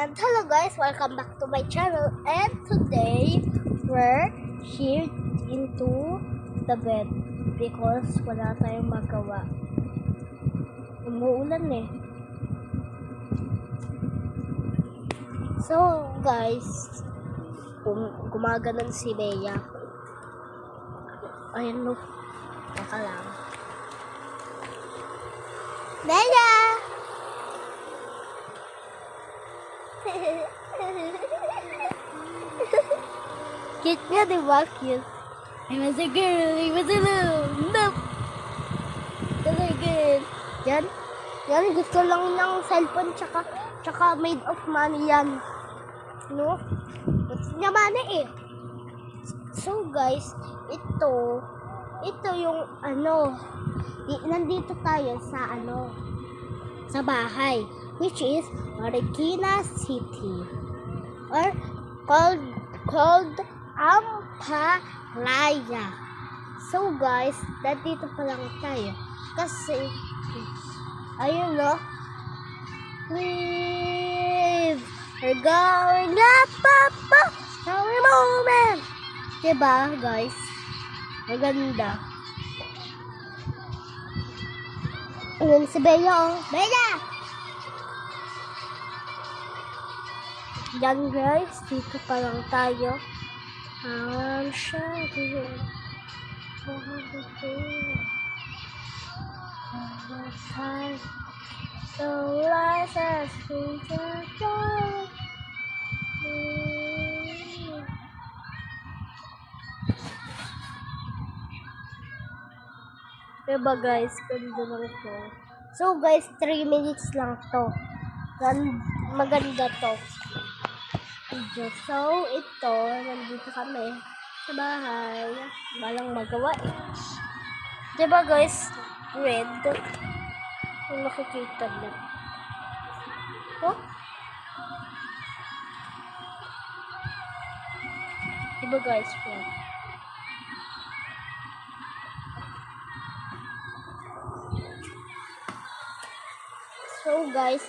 And hello guys, welcome back to my channel. And today, we're here into the bed because wala tayong magawa. Umuulan eh. So guys, gumaganon si Bea. Ayun no, baka lang. Bea! Cute nga, diba? Cute. I was a girl, I was alone. Nope. That's a girl. Yan, gusto lang ng cellphone tsaka made of money yan. No? Gusto niya money eh. So guys, ito yung nandito tayo sa sa bahay, which is Marikina City, or called Ampalaya. So guys, nandito pa lang tayo kasi ayun no, we're going up every moment, diba guys? Maganda. Ayun si Bea, oh. Bea! Yan guys, dito pa lang tayo. I'm sure so life has been joy. Diba guys, ganda lang to. So guys, 3 minutes lang to. Maganda to. So ito, nandito kami sa bahay. Walang magawa eh. Diba guys, red. Kung makikita na. Oh? Diba guys, red. So guys,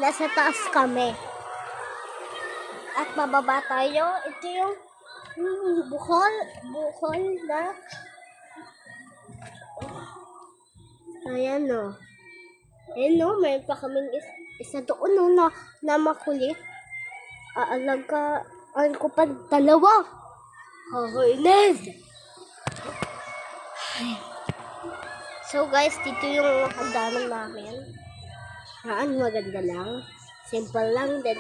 nasa taas kami. At bababa tayo. Ito yung bukol na. Ayan o. Ayan o, mayroon pa kaming isa doon o na makulit. Aalagaan ko pa 2. Holiness! So guys, dito yung hagdanan namin. Maganda lang. Simple lang din.